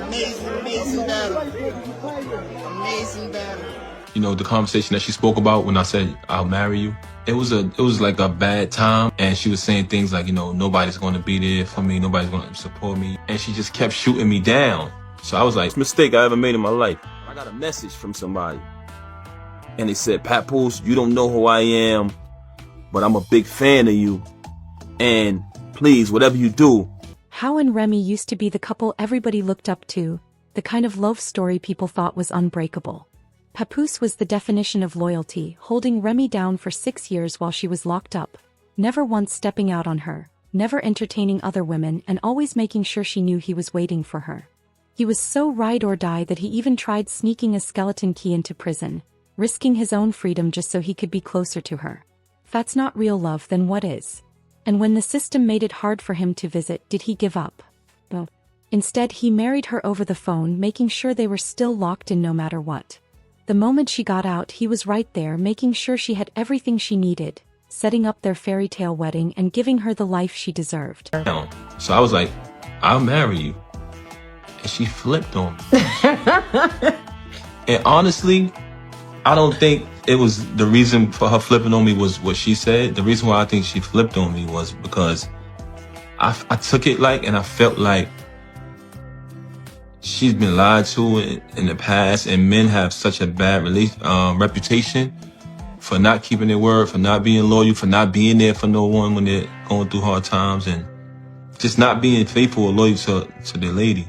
Amazing battle. Amazing battle. You know, the conversation that she spoke about when I said, I'll marry you. It was like a bad time. And she was saying things like, you know, nobody's going to be there for me. Nobody's going to support me. And she just kept shooting me down. So I was like, mistake I ever made in my life. I got a message from somebody. And they said, Papoose, you don't know who I am, but I'm a big fan of you. And please, whatever you do. How and Remy used to be the couple everybody looked up to, the kind of love story people thought was unbreakable. Papoose was the definition of loyalty, holding Remy down for 6 years while she was locked up, never once stepping out on her, never entertaining other women, and always making sure she knew he was waiting for her. He was so ride or die that he even tried sneaking a skeleton key into prison, risking his own freedom just so he could be closer to her. If that's not real love, then what is? And when the system made it hard for him to visit, did he give up? No. Instead, he married her over the phone, making sure they were still locked in no matter what. The moment she got out, he was right there, making sure she had everything she needed, setting up their fairy tale wedding and giving her the life she deserved. So I was like, I'll marry you. And she flipped on me. And honestly, I don't think it was the reason for her flipping on me was what she said. The reason why I think she flipped on me was because I took it like, and I felt like she's been lied to in the past, and men have such a bad reputation for not keeping their word, for not being loyal, for not being there for no one when they're going through hard times, and just not being faithful or loyal to their lady.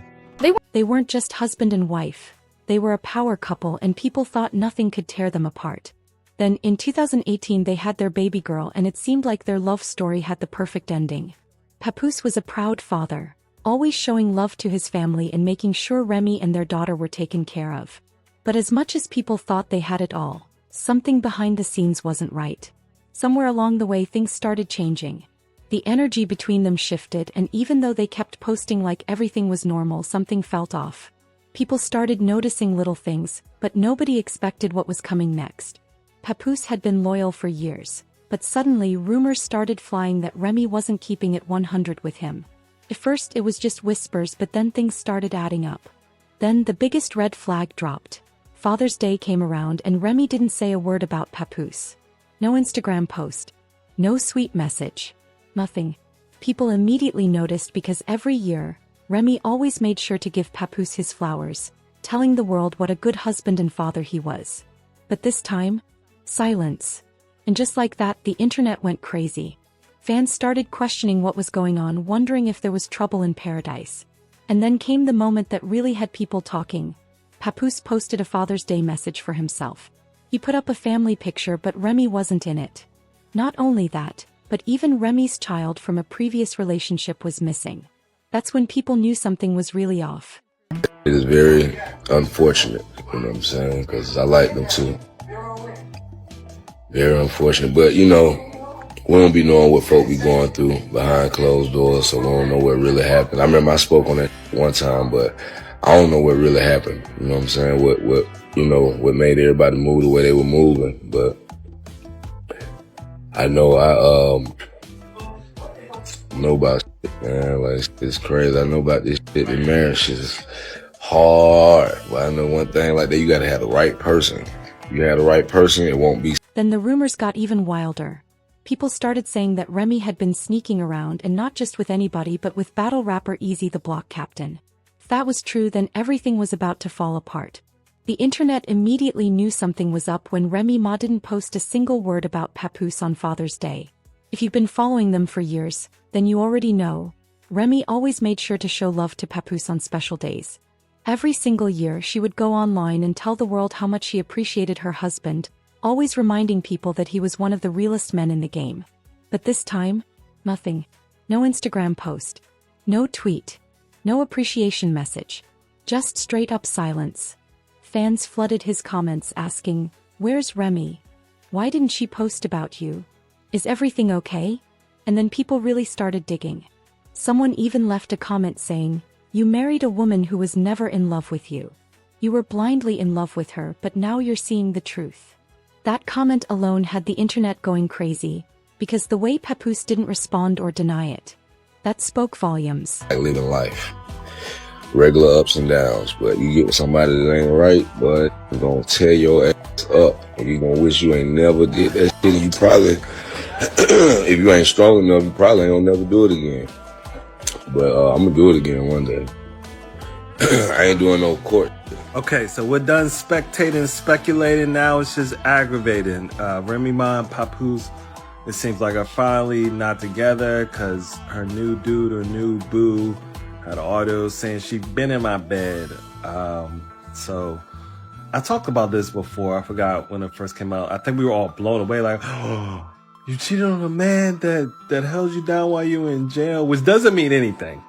They weren't just husband and wife. They were a power couple, and people thought nothing could tear them apart. Then, in 2018, they had their baby girl, and it seemed like their love story had the perfect ending. Papoose was a proud father, always showing love to his family and making sure Remy and their daughter were taken care of. But as much as people thought they had it all, something behind the scenes wasn't right. Somewhere along the way, things started changing. The energy between them shifted, and even though they kept posting like everything was normal, something felt off. People started noticing little things, but nobody expected what was coming next. Papoose had been loyal for years, but suddenly rumors started flying that Remy wasn't keeping it 100 with him. At first it was just whispers, but then things started adding up. Then the biggest red flag dropped. Father's Day came around and Remy didn't say a word about Papoose. No Instagram post. No sweet message. Nothing. People immediately noticed because every year, Remy always made sure to give Papoose his flowers, telling the world what a good husband and father he was. But this time, silence. And just like that, the internet went crazy. Fans started questioning what was going on, wondering if there was trouble in paradise. And then came the moment that really had people talking. Papoose posted a Father's Day message for himself. He put up a family picture, but Remy wasn't in it. Not only that, but even Remy's child from a previous relationship was missing. That's when people knew something was really off. It is very unfortunate, you know what I'm saying, because I like them too. Very unfortunate, but you know, we don't be knowing what folk be going through behind closed doors, so we don't know what really happened. I remember I spoke on it one time, but I don't know what really happened. You know what I'm saying? What made everybody move the way they were moving. But I know know about shit, man. Like, it's crazy. I know about this shit. The marriage is hard. But I know one thing like that, you gotta have the right person. You have the right person, it won't be. Then the rumors got even wilder. People started saying that Remy had been sneaking around, and not just with anybody but with battle rapper Eazy the Block Captain. If that was true, then everything was about to fall apart. The internet immediately knew something was up when Remy Ma didn't post a single word about Papoose on Father's Day. If you've been following them for years, then you already know. Remy always made sure to show love to Papoose on special days. Every single year she would go online and tell the world how much she appreciated her husband, always reminding people that he was one of the realest men in the game. But this time, nothing. No Instagram post. No tweet. No appreciation message. Just straight up silence. Fans flooded his comments asking, "Where's Remy? Why didn't she post about you? Is everything okay?" And then people really started digging. Someone even left a comment saying, "You married a woman who was never in love with you. You were blindly in love with her, but now you're seeing the truth." That comment alone had the internet going crazy, because the way Papoose didn't respond or deny it, that spoke volumes. Like living life. regular ups and downs. But you get with somebody that ain't right, but you're gonna tear your ass up. And you're gonna wish you ain't never did that shit. And you probably, if you ain't strong enough, you probably ain't gonna never do it again. But I'm gonna do it again one day. I ain't doing no court. Okay, so we're done spectating, speculating. Now it's just aggravating. Remy Ma and Papoose, it seems like are finally not together because her new dude or new boo had audio saying she's been in my bed. So I talked about this before. I forgot when it first came out. I think we were all blown away like, oh, you cheated on a man that held you down while you were in jail, which doesn't mean anything.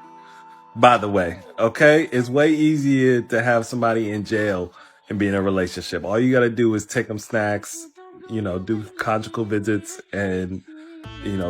By the way, okay? It's way easier to have somebody in jail and be in a relationship. All you gotta do is take them snacks, do conjugal visits and,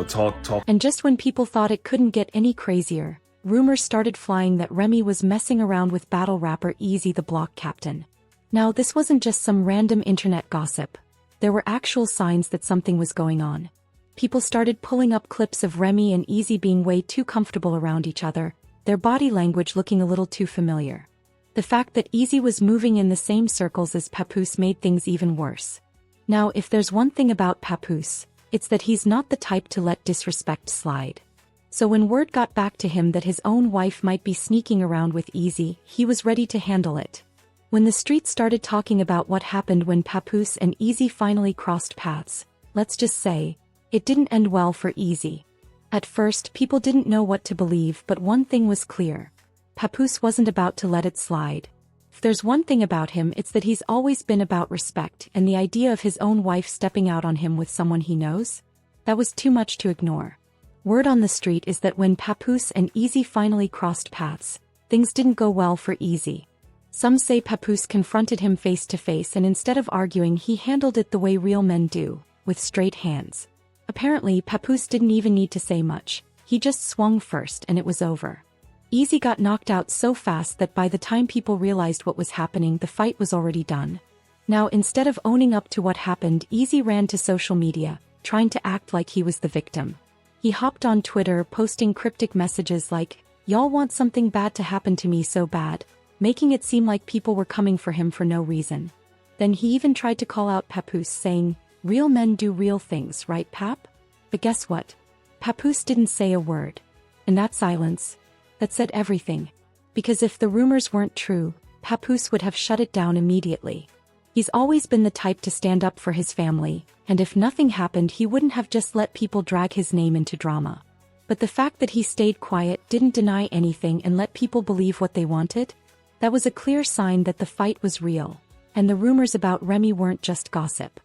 talk. And just when people thought it couldn't get any crazier, rumors started flying that Remy was messing around with battle rapper Eazy the Block Captain. Now, this wasn't just some random internet gossip. There were actual signs that something was going on. People started pulling up clips of Remy and Eazy being way too comfortable around each other, their body language looking a little too familiar. The fact that Eazy was moving in the same circles as Papoose made things even worse. Now, if there's one thing about Papoose, it's that he's not the type to let disrespect slide. So when word got back to him that his own wife might be sneaking around with Eazy, he was ready to handle it. When the streets started talking about what happened when Papoose and Eazy finally crossed paths, let's just say, it didn't end well for Eazy. At first, people didn't know what to believe, but one thing was clear. Papoose wasn't about to let it slide. If there's one thing about him, it's that he's always been about respect, and the idea of his own wife stepping out on him with someone he knows? That was too much to ignore. Word on the street is that when Papoose and Eazy finally crossed paths, things didn't go well for Eazy. Some say Papoose confronted him face to face, and instead of arguing, he handled it the way real men do, with straight hands. Apparently, Papoose didn't even need to say much. He just swung first and it was over. Eazy got knocked out so fast that by the time people realized what was happening, the fight was already done. Now, instead of owning up to what happened, Eazy ran to social media, trying to act like he was the victim. He hopped on Twitter, posting cryptic messages like, "Y'all want something bad to happen to me so bad," making it seem like people were coming for him for no reason. Then he even tried to call out Papoose, saying, "Real men do real things, right, Pap?" But guess what? Papoose didn't say a word. And that silence, that said everything. Because if the rumors weren't true, Papoose would have shut it down immediately. He's always been the type to stand up for his family, and if nothing happened, he wouldn't have just let people drag his name into drama. But the fact that he stayed quiet, didn't deny anything, and let people believe what they wanted, that was a clear sign that the fight was real, and the rumors about Remy weren't just gossip.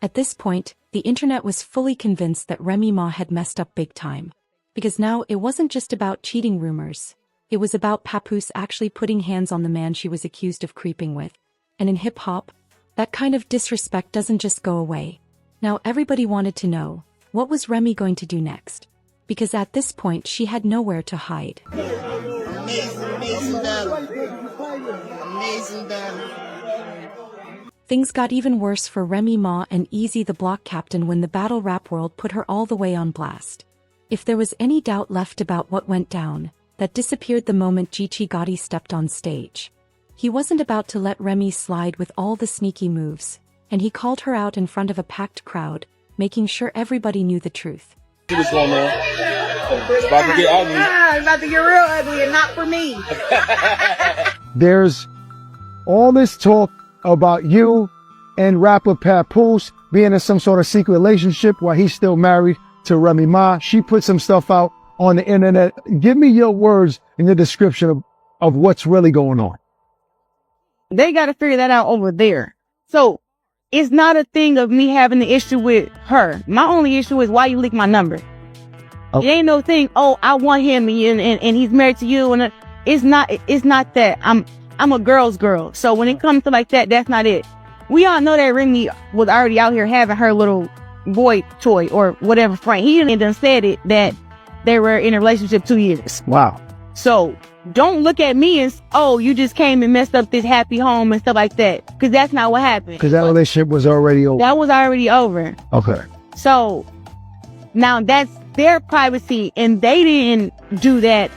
At this point, the internet was fully convinced that Remy Ma had messed up big time. Because now it wasn't just about cheating rumors. It was about Papoose actually putting hands on the man she was accused of creeping with. And in hip-hop, that kind of disrespect doesn't just go away. Now everybody wanted to know, what was Remy going to do next? Because at this point she had nowhere to hide. Amazing battle. Amazing battle. Things got even worse for Remy Ma and Eazy the Block Captain when the battle rap world put her all the way on blast. If there was any doubt left about what went down, that disappeared the moment Geechee Gotti stepped on stage. He wasn't about to let Remy slide with all the sneaky moves, and he called her out in front of a packed crowd, making sure everybody knew the truth. What's going on? It's about to get ugly. It's about to get real ugly, and not for me. There's all this talk about you and rapper Papoose being in some sort of secret relationship while he's still married to Remy Ma. She put some stuff out on the internet. Give me your words in the description of what's really going on. They got to figure that out over there. So it's not a thing of me having the issue with her. My only issue is why you leaked my number. Oh. It ain't no thing. Oh, I want him and he's married to you. And it's not that. I'm a girl's girl. So when it comes to like that, that's not it. We all know that Remy was already out here having her little boy toy or whatever friend. He done said it that they were in a relationship 2 years. Wow. So don't look at me as, oh, you just came and messed up this happy home and stuff like that. Because that's not what happened. Because that relationship was already over. That was already over. Okay. So now that's their privacy and they didn't do that.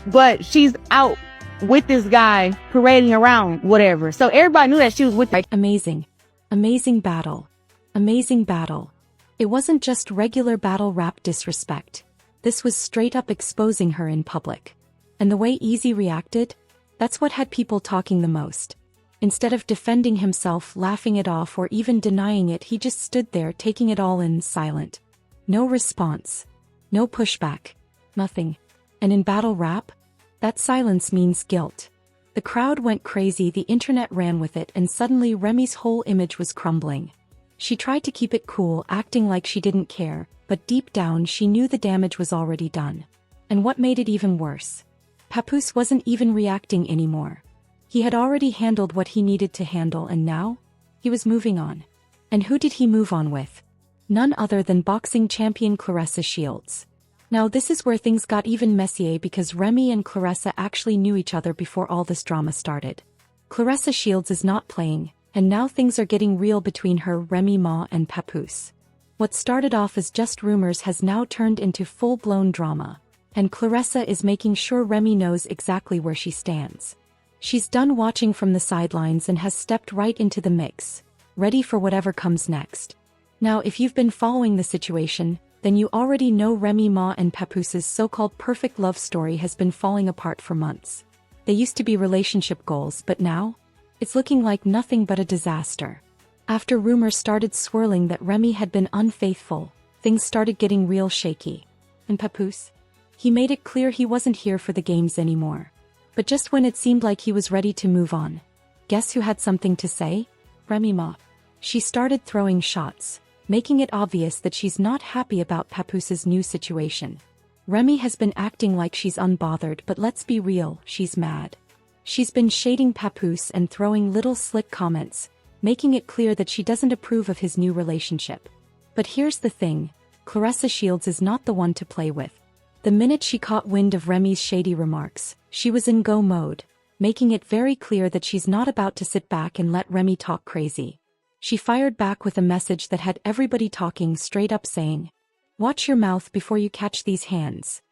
But she's out with this guy parading around, whatever. So everybody knew that she was with Amazing. Amazing battle. Amazing battle. It wasn't just regular battle rap disrespect. This was straight up exposing her in public. And the way Eazy reacted, that's what had people talking the most. Instead of defending himself, laughing it off, or even denying it, he just stood there taking it all in, silent. No response. No pushback. Nothing. And in battle rap, that silence means guilt. The crowd went crazy, the internet ran with it, and suddenly Remy's whole image was crumbling. She tried to keep it cool, acting like she didn't care, but deep down she knew the damage was already done. And what made it even worse? Papoose wasn't even reacting anymore. He had already handled what he needed to handle, and now? He was moving on. And who did he move on with? None other than boxing champion Claressa Shields. Now this is where things got even messier, because Remy and Claressa actually knew each other before all this drama started. Claressa Shields is not playing, and now things are getting real between her, Remy Ma, and Papoose. What started off as just rumors has now turned into full-blown drama, and Claressa is making sure Remy knows exactly where she stands. She's done watching from the sidelines and has stepped right into the mix, ready for whatever comes next. Now if you've been following the situation, then you already know Remy Ma and Papoose's so-called perfect love story has been falling apart for months. They used to be relationship goals, but now? It's looking like nothing but a disaster. After rumors started swirling that Remy had been unfaithful, things started getting real shaky. And Papoose? He made it clear he wasn't here for the games anymore. But just when it seemed like he was ready to move on, guess who had something to say? Remy Ma. She started throwing shots, making it obvious that she's not happy about Papoose's new situation. Remy has been acting like she's unbothered, but let's be real, she's mad. She's been shading Papoose and throwing little slick comments, making it clear that she doesn't approve of his new relationship. But here's the thing, Claressa Shields is not the one to play with. The minute she caught wind of Remy's shady remarks, she was in go mode, making it very clear that she's not about to sit back and let Remy talk crazy. She fired back with a message that had everybody talking straight up, saying, "Watch your mouth before you catch these hands."